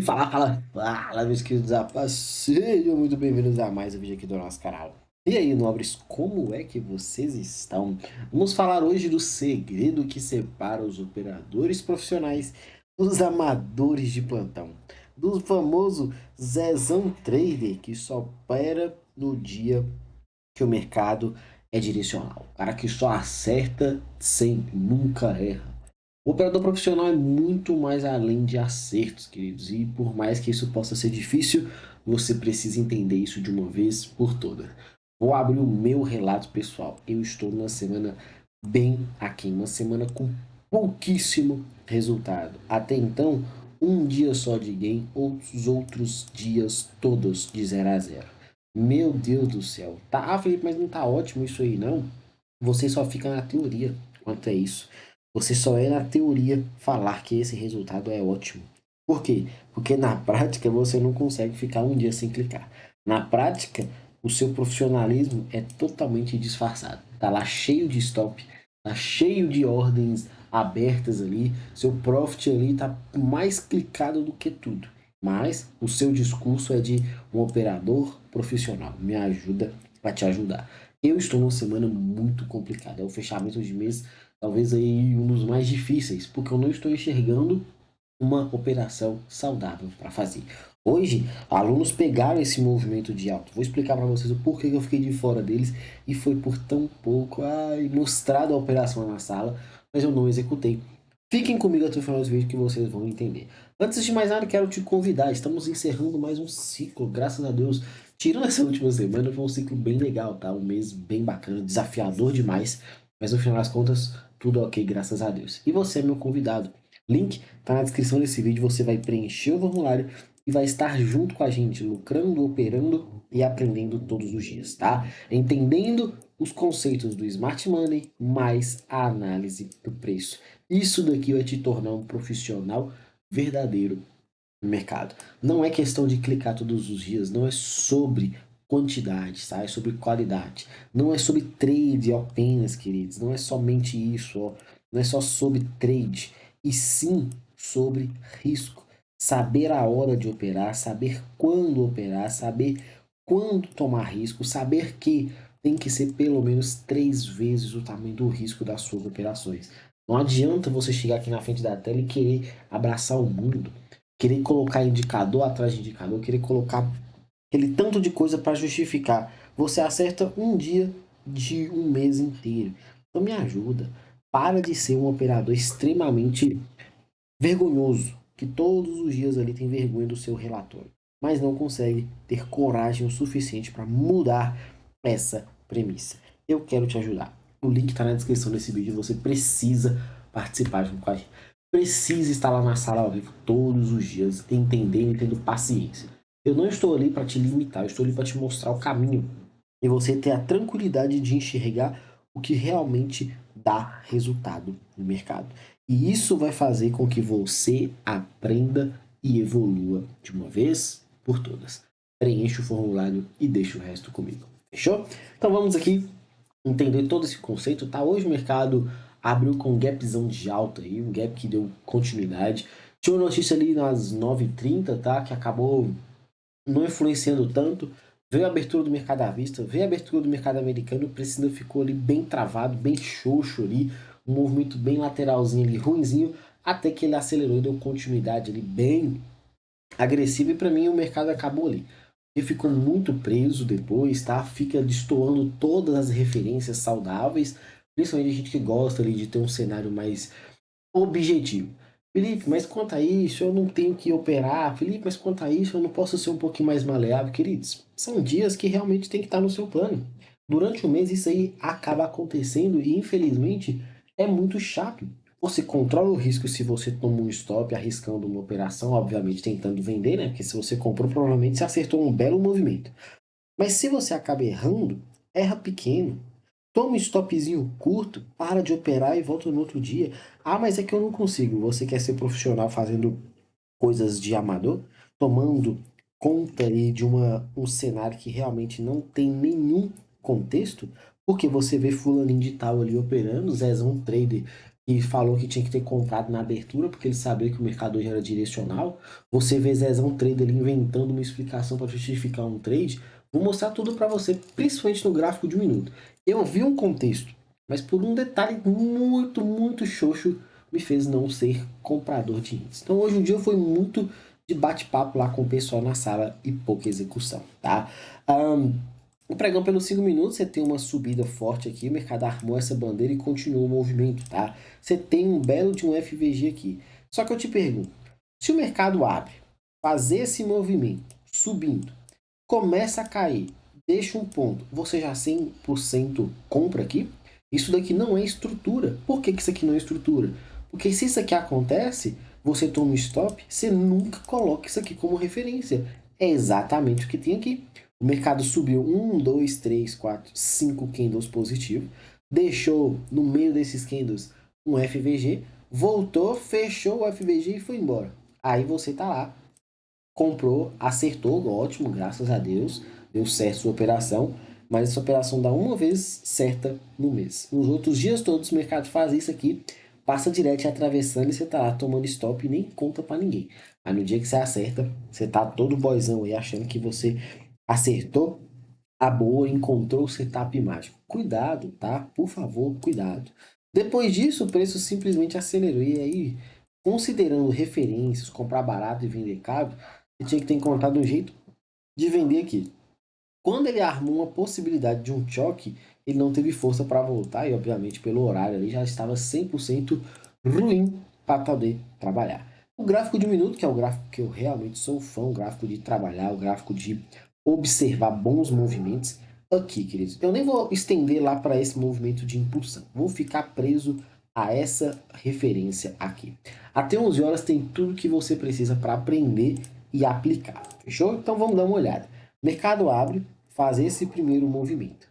Fala, meus queridos rapazes, sejam muito bem-vindos a mais um vídeo aqui do nosso canal. E aí, nobres, como é que vocês estão? Vamos falar hoje do segredo que separa os operadores profissionais dos amadores de plantão, do famoso Zezão Trader que só opera no dia que o mercado é direcional, o cara que só acerta sempre, nunca erra. O operador profissional é muito mais além de acertos, queridos, e por mais que isso possa ser difícil, você precisa entender isso de uma vez por todas. Vou abrir o meu relato pessoal. Eu estou numa semana bem aquém, uma semana com pouquíssimo resultado. Até então, um dia só de gain, os outros dias todos de 0 a 0. Meu Deus do céu. Tá, Felipe, mas não tá ótimo isso aí, não? Você só fica na teoria quanto a isso. Você só é na teoria falar que esse resultado é ótimo. Por quê? Porque na prática você não consegue ficar um dia sem clicar. Na prática, o seu profissionalismo é totalmente disfarçado. Tá lá cheio de stop, tá cheio de ordens abertas ali, seu profit ali tá mais clicado do que tudo. Mas o seu discurso é de um operador profissional. Me ajuda a te ajudar. Eu estou numa semana muito complicada. É o fechamento de mês, talvez aí um dos mais difíceis, porque eu não estou enxergando uma operação saudável para fazer. Hoje, alunos pegaram esse movimento de alta. Vou explicar para vocês o porquê que eu fiquei de fora deles e foi por tão pouco. Ai, mostrado a operação na sala, mas eu não executei. Fiquem comigo até o final do vídeo que vocês vão entender. Antes de mais nada, quero te convidar. Estamos encerrando mais um ciclo, graças a Deus. Tirando essa última semana, foi um ciclo bem legal, tá? Um mês bem bacana, desafiador demais. Mas no final das contas, tudo ok, graças a Deus. E você é meu convidado. Link tá na descrição desse vídeo. Você vai preencher o formulário e vai estar junto com a gente, lucrando, operando e aprendendo todos os dias, tá? Entendendo os conceitos do Smart Money mais a análise do preço. Isso daqui vai te tornar um profissional verdadeiro no mercado. Não é questão de clicar todos os dias, não é sobre quantidade, tá? É sobre qualidade. Não é sobre trade apenas, queridos. Não é somente isso, ó. Não é só sobre trade, e sim sobre risco. Saber a hora de operar, saber quando operar, saber quando tomar risco, saber que tem que ser pelo menos 3 vezes o tamanho do risco das suas operações. Não adianta você chegar aqui na frente da tela e querer abraçar o mundo, querer colocar indicador atrás de indicador, querer colocar aquele tanto de coisa para justificar. Você acerta um dia de um mês inteiro. Então me ajuda. Para de ser um operador extremamente vergonhoso, que todos os dias ali tem vergonha do seu relatório, mas não consegue ter coragem o suficiente para mudar essa premissa. Eu quero te ajudar. O link está na descrição desse vídeo. Você precisa participar junto com a gente. Precisa estar lá na sala ao vivo todos os dias, entendendo e tendo paciência. Eu não estou ali para te limitar, eu estou ali para te mostrar o caminho e você ter a tranquilidade de enxergar o que realmente dá resultado no mercado. E isso vai fazer com que você aprenda e evolua de uma vez por todas. Preencha o formulário e deixa o resto comigo. Fechou? Então vamos aqui entender todo esse conceito, tá? Hoje o mercado abriu com um gapzão de alta aí, um gap que deu continuidade. Tinha uma notícia ali nas 9h30, tá? Que acabou não influenciando tanto. Veio a abertura do mercado à vista, veio a abertura do mercado americano, o preço ainda ficou ali bem travado, bem xoxo ali, um movimento bem lateralzinho ali, ruinzinho, até que ele acelerou e deu continuidade ali, bem agressivo, e para mim o mercado acabou ali. Ele ficou muito preso depois, tá? Fica destoando todas as referências saudáveis, principalmente a gente que gosta ali de ter um cenário mais objetivo. Felipe, mas quanto a isso, eu não tenho que operar. Felipe, mas quanto a isso, eu não posso ser um pouquinho mais maleável. Queridos, são dias que realmente tem que estar no seu plano. Durante o mês isso aí acaba acontecendo e infelizmente é muito chato. Você controla o risco se você toma um stop arriscando uma operação, obviamente tentando vender, né? Porque se você comprou, provavelmente você acertou um belo movimento. Mas se você acaba errando, erra pequeno. Toma um stopzinho curto, para de operar e volta no outro dia. Ah, mas é que eu não consigo. Você quer ser profissional fazendo coisas de amador? Tomando conta aí de um cenário que realmente não tem nenhum contexto? Porque você vê fulaninho de tal ali operando, Zezão Trader e falou que tinha que ter comprado na abertura, porque ele sabia que o mercado hoje era direcional. Você vê Zezão Trader ali inventando uma explicação para justificar um trade. Vou mostrar tudo para você, principalmente no gráfico de um minuto. Eu vi um contexto, mas por um detalhe muito, muito xoxo, me fez não ser comprador de índice. Então hoje em dia foi muito de bate-papo lá com o pessoal na sala e pouca execução, tá? O pregão pelos 5 minutos, você tem uma subida forte aqui, o mercado armou essa bandeira e continuou o movimento, tá? Você tem um belo de um FVG aqui. Só que eu te pergunto, se o mercado abre, fazer esse movimento, subindo, começa a cair, deixa um ponto, você já 100% compra aqui? Isso daqui não é estrutura. Por que isso aqui não é estrutura? Porque se isso aqui acontece, você toma um stop, você nunca coloca isso aqui como referência. É exatamente o que tem aqui. O mercado subiu 1, 2, 3, 4, 5 candles positivos, deixou no meio desses candles um FVG, voltou, fechou o FVG e foi embora. Aí você tá lá, comprou, acertou, ótimo, graças a Deus, deu certo sua operação, mas essa operação dá uma vez certa no mês. Nos outros dias todos o mercado faz isso aqui, passa direto atravessando e você tá lá tomando stop e nem conta para ninguém. Aí no dia que você acerta, você tá todo boizão aí achando que você acertou a boa, encontrou o setup mágico. Cuidado, tá? Por favor, cuidado. Depois disso, o preço simplesmente acelerou. E aí, considerando referências, comprar barato e vender caro, você tinha que ter encontrado um jeito de vender aqui. Quando ele armou uma possibilidade de um choque, ele não teve força para voltar e, obviamente, pelo horário ali já estava 100% ruim para poder trabalhar. O gráfico de um minuto, que é o gráfico que eu realmente sou fã, o gráfico de trabalhar, o gráfico de observar bons movimentos. Aqui, queridos, eu nem vou estender lá para esse movimento de impulsão. Vou ficar preso a essa referência aqui. Até 11 horas tem tudo que você precisa para aprender e aplicar. Fechou? Então vamos dar uma olhada. Mercado abre, fazer esse primeiro movimento.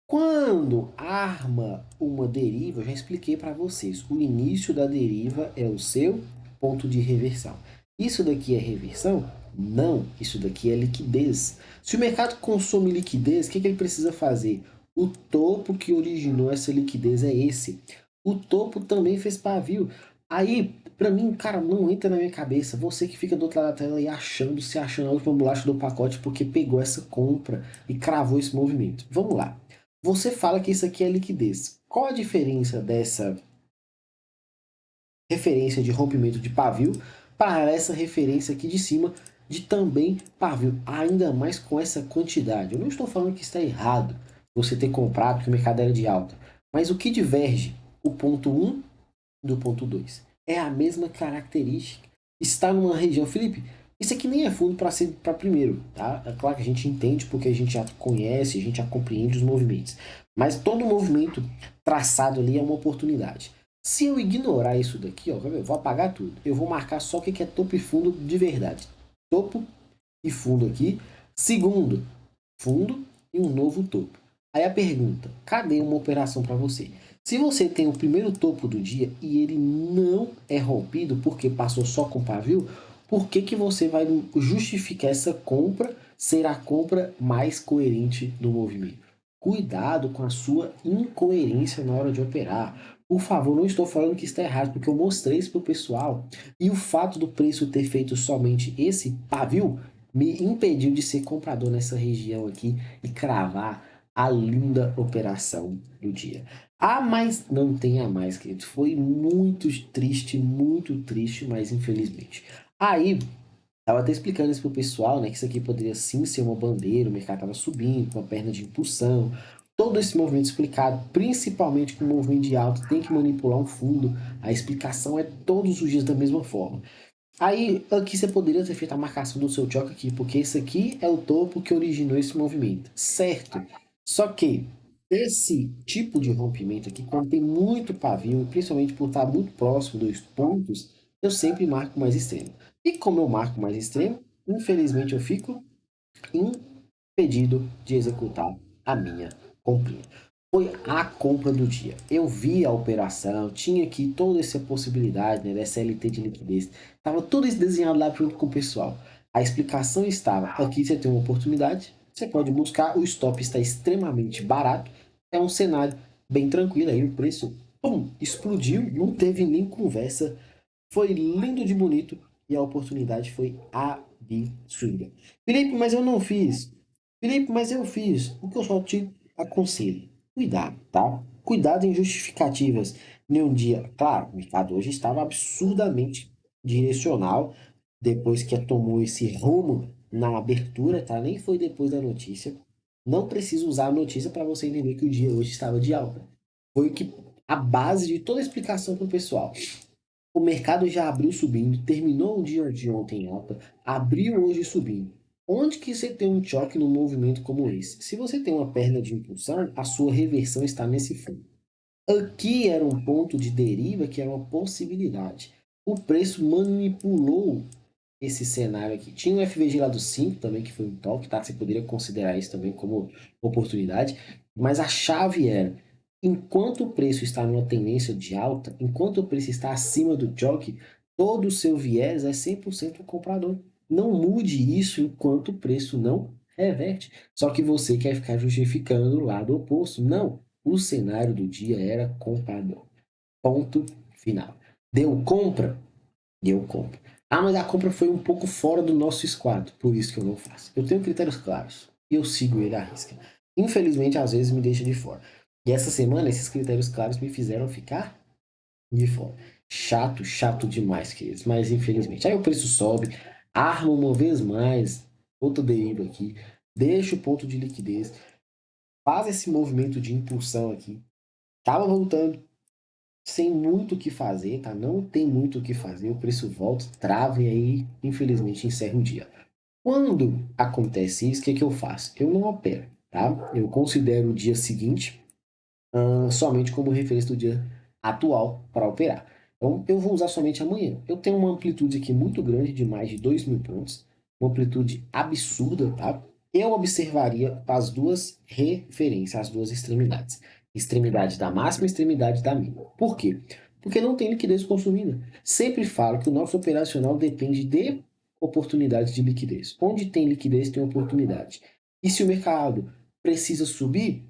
Quando arma uma deriva, eu já expliquei para vocês, o início da deriva é o seu ponto de reversão. Isso daqui é reversão? Não, isso daqui é liquidez. Se o mercado consome liquidez, o que ele precisa fazer? O topo que originou essa liquidez é esse. O topo também fez pavio. Aí, para mim, cara, não entra na minha cabeça. Você que fica do outro lado da tela e achando, se achando a última bolacha do pacote porque pegou essa compra e cravou esse movimento. Vamos lá. Você fala que isso aqui é liquidez. Qual a diferença dessa referência de rompimento de pavio para essa referência aqui de cima de também pavio, ainda mais com essa quantidade? Eu não estou falando que está errado você ter comprado que o mercado era de alta, mas o que diverge o ponto 1 do ponto 2 é a mesma característica. Está numa região, Felipe, isso aqui nem é fundo para ser para primeiro, tá? É claro que a gente entende porque a gente já conhece, a gente já compreende os movimentos. Mas todo movimento traçado ali é uma oportunidade. Se eu ignorar isso daqui, ó, eu vou apagar tudo. Eu vou marcar só o que é topo e fundo de verdade. Topo e fundo aqui. Segundo, fundo e um novo topo. Aí a pergunta, cadê uma operação para você? Se você tem o primeiro topo do dia e ele não é rompido porque passou só com pavio, por que, que você vai justificar essa compra ser a compra mais coerente do movimento? Cuidado com a sua incoerência na hora de operar. Por favor, não estou falando que está errado, porque eu mostrei isso para o pessoal. E o fato do preço ter feito somente esse pavio me impediu de ser comprador nessa região aqui e cravar a linda operação do dia. Ah, mas não tem a mais, querido. Foi muito triste, mas infelizmente. Aí, tava até explicando isso pro pessoal, né? Que isso aqui poderia sim ser uma bandeira, o mercado tava subindo, com uma perna de impulsão. Todo esse movimento explicado, principalmente que o movimento de alta tem que manipular um fundo. A explicação é todos os dias da mesma forma. Aí, aqui você poderia ter feito a marcação do seu choque aqui, porque esse aqui é o topo que originou esse movimento, certo? Só que esse tipo de rompimento aqui, quando tem muito pavio, principalmente por estar muito próximo dos pontos, eu sempre marco mais extremo. E como eu marco mais extremo, infelizmente eu fico impedido de executar a minha comprinha. Foi a compra do dia. Eu vi a operação, tinha aqui toda essa possibilidade, né, dessa LT de liquidez. Tava tudo isso desenhado lá junto com o pessoal. A explicação estava, aqui você tem uma oportunidade, você pode buscar, o stop está extremamente barato, é um cenário bem tranquilo, aí o preço pum, explodiu, não teve nem conversa, foi lindo de bonito e a oportunidade foi absurda. Felipe, mas eu não fiz. Felipe, mas eu fiz. O que eu só te aconselho, cuidado, tá? Cuidado em justificativas. Nenhum dia, claro, o mercado hoje estava absurdamente direcional depois que tomou esse rumo na abertura, tá? Nem foi depois da notícia. Não precisa usar a notícia para você entender que o dia hoje estava de alta. Foi o que a base de toda a explicação para o pessoal. O mercado já abriu subindo, terminou o dia de ontem em alta, abriu hoje subindo. Onde que você tem um choque num movimento como esse? Se você tem uma perna de impulsão, a sua reversão está nesse fundo. Aqui era um ponto de deriva que era uma possibilidade. O preço manipulou esse cenário aqui. Tinha o FVG lá do 5 também, que foi um toque, tá? Você poderia considerar isso também como oportunidade. Mas a chave era, enquanto o preço está numa tendência de alta, enquanto o preço está acima do choque, todo o seu viés é 100% comprador. Não mude isso enquanto o preço não reverte. Só que você quer ficar justificando o lado oposto. Não. O cenário do dia era comprador. Ponto final. Deu compra? Deu compra. Ah, mas a compra foi um pouco fora do nosso squad, por isso que eu não faço. Eu tenho critérios claros e eu sigo ele à risca. Infelizmente, às vezes me deixa de fora. E essa semana, esses critérios claros me fizeram ficar de fora. Chato, chato demais, queridos. Mas infelizmente. Aí o preço sobe, arma uma vez mais, outro deriva aqui, deixa o ponto de liquidez, faz esse movimento de impulsão aqui. Tava voltando, sem muito o que fazer, tá? Não tem muito o que fazer, o preço volta, trava e aí, infelizmente, encerra o dia. Quando acontece isso, o que que eu faço? Eu não opero, tá? Eu considero o dia seguinte somente como referência do dia atual para operar. Então, eu vou usar somente amanhã. Eu tenho uma amplitude aqui muito grande, de mais de 2.000 pontos, uma amplitude absurda, tá? Eu observaria as duas referências, as duas extremidades. Extremidade da máxima e extremidade da mínima. Por quê? Porque não tem liquidez consumida. Sempre falo que o nosso operacional depende de oportunidades de liquidez. Onde tem liquidez, tem oportunidade. E se o mercado precisa subir,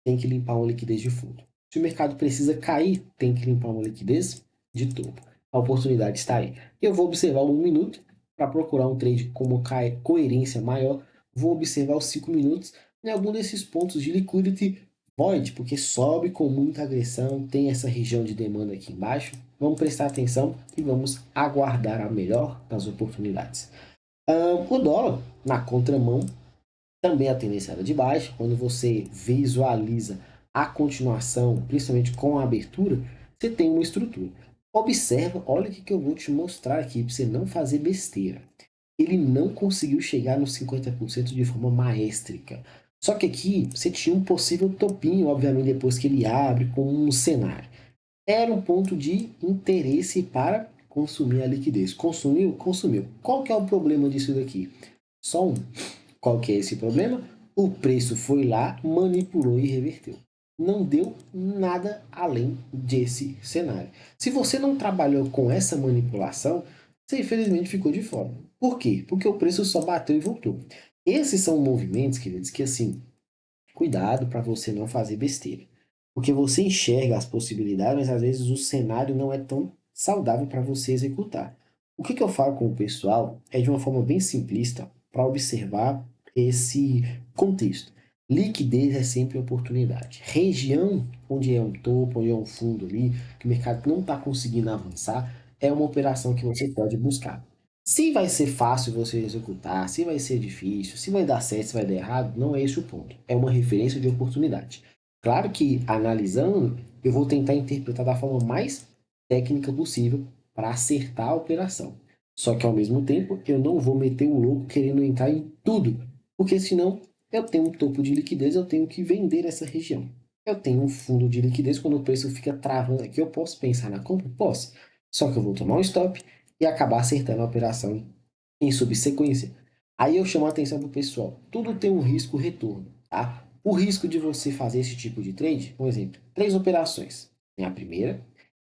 tem que limpar uma liquidez de fundo. Se o mercado precisa cair, tem que limpar uma liquidez de topo. A oportunidade está aí. Eu vou observar o 1 minuto para procurar um trade com uma coerência maior. Vou observar os 5 minutos em algum desses pontos de liquidity void, porque sobe com muita agressão, tem essa região de demanda aqui embaixo. Vamos prestar atenção e vamos aguardar a melhor das oportunidades. O dólar, na contramão, também a tendência era de baixa. Quando você visualiza a continuação, principalmente com a abertura, você tem uma estrutura. Observa, olha o que eu vou te mostrar aqui para você não fazer besteira. Ele não conseguiu chegar nos 50% de forma maestrica. Só que aqui você tinha um possível topinho, obviamente, depois que ele abre com um cenário. Era um ponto de interesse para consumir a liquidez. Consumiu? Consumiu. Qual que é o problema disso daqui? Só um. Qual que é esse problema? O preço foi lá, manipulou e reverteu. Não deu nada além desse cenário. Se você não trabalhou com essa manipulação, você infelizmente ficou de fora. Por quê? Porque o preço só bateu e voltou. Esses são movimentos, queridos, que assim, cuidado para você não fazer besteira. Porque você enxerga as possibilidades, mas às vezes o cenário não é tão saudável para você executar. O que eu falo com o pessoal é de uma forma bem simplista para observar esse contexto. Liquidez é sempre oportunidade. Região onde é um topo, onde é um fundo ali, que o mercado não está conseguindo avançar, é uma operação que você pode buscar. Se vai ser fácil você executar, se vai ser difícil, se vai dar certo, se vai dar errado, não é esse o ponto. É uma referência de oportunidade. Claro que, analisando, eu vou tentar interpretar da forma mais técnica possível para acertar a operação. Só que, ao mesmo tempo, eu não vou meter o louco querendo entrar em tudo, porque senão eu tenho um topo de liquidez, eu tenho que vender essa região. Eu tenho um fundo de liquidez, quando o preço fica travando aqui, eu posso pensar na compra? Posso. Só que eu vou tomar um stop e acabar acertando a operação em subsequência. Aí eu chamo a atenção para o pessoal. Tudo tem um risco retorno, tá? O risco de você fazer esse tipo de trade, por exemplo, 3 operações. Tem a primeira,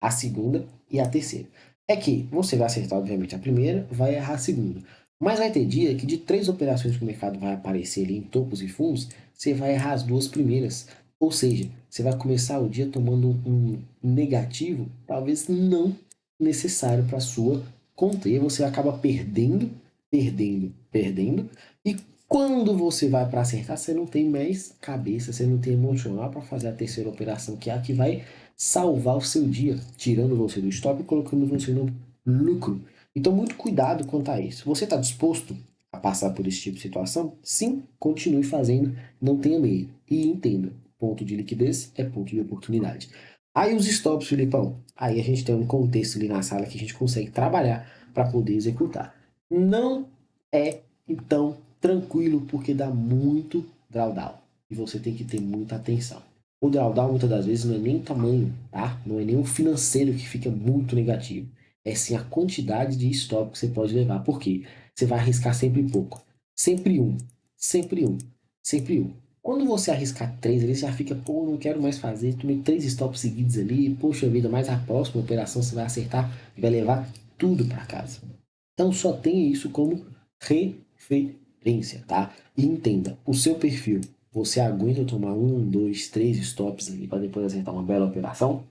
a segunda e a terceira. É que você vai acertar, obviamente, a primeira, vai errar a segunda. Mas vai ter dia que de 3 operações que o mercado vai aparecer ali em topos e fundos, você vai errar as 2 primeiras. Ou seja, você vai começar o dia tomando um negativo, talvez não necessário para a sua conta. E aí você acaba perdendo, perdendo, perdendo. E quando você vai para acertar, você não tem mais cabeça, você não tem emocional para fazer a terceira operação, que é a que vai salvar o seu dia, tirando você do stop e colocando você no lucro. Então, muito cuidado quanto a isso. Você está disposto a passar por esse tipo de situação? Sim, continue fazendo, não tenha medo. E entenda, ponto de liquidez é ponto de oportunidade. Aí os stops, Filipão, aí a gente tem um contexto ali na sala que a gente consegue trabalhar para poder executar. Não é, então, tranquilo, porque dá muito drawdown. E você tem que ter muita atenção. O drawdown, muitas das vezes, não é nem o tamanho, tá? Não é nem o financeiro que fica muito negativo. É sim a quantidade de stop que você pode levar. Por quê? Você vai arriscar sempre pouco. Sempre um. Sempre um. Sempre um. Quando você arriscar três ali, você já fica, pô, não quero mais fazer. Tomei três stops seguidos ali. Poxa vida, mas a próxima operação você vai acertar e vai levar tudo para casa. Então só tenha isso como referência, tá? E entenda, o seu perfil, você aguenta tomar um, dois, três stops ali para depois acertar uma bela operação?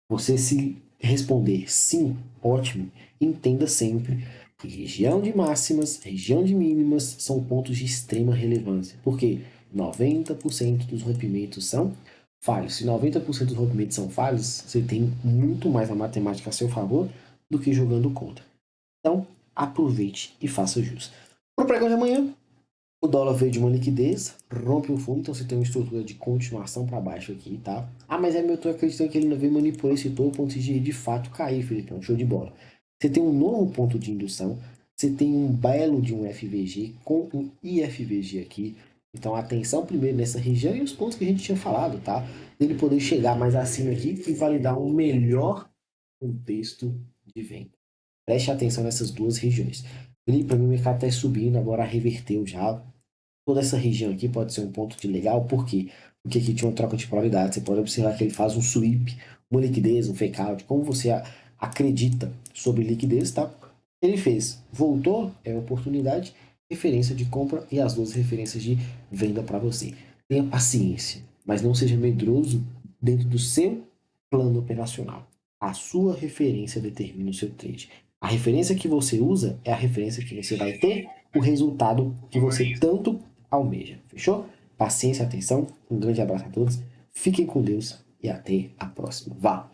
Você se responder sim, ótimo, entenda sempre que região de máximas, região de mínimas são pontos de extrema relevância. Porque 90% dos rompimentos são falhos. Se 90% dos rompimentos são falhos, você tem muito mais a matemática a seu favor do que jogando contra. Então, aproveite e faça jus. Para o pregão de amanhã, o dólar veio de uma liquidez, rompe o fundo, então você tem uma estrutura de continuação para baixo aqui, tá? Ah, mas eu tô acreditando que ele não veio manipular esse topo antes de fato cair, Felipão. Show de bola. Você tem um novo ponto de indução, você tem um belo de um FVG com um IFVG aqui. Então, atenção primeiro nessa região e os pontos que a gente tinha falado, tá? Ele poder chegar mais acima aqui e validar um melhor contexto de venda. Preste atenção nessas duas regiões. E para mim o mercado está subindo, agora reverteu já. Toda essa região aqui pode ser um ponto de legal, por quê? Porque aqui tinha uma troca de polaridade. Você pode observar que ele faz um sweep, uma liquidez, um fake out, como você acredita sobre liquidez, tá? Ele fez, voltou, é oportunidade, referência de compra e as duas referências de venda para você. Tenha paciência, mas não seja medroso dentro do seu plano operacional. A sua referência determina o seu trade. A referência que você usa é a referência que você vai ter o resultado que você tanto almeja. Fechou? Paciência, atenção. Um grande abraço a todos. Fiquem com Deus e até a próxima. Vá!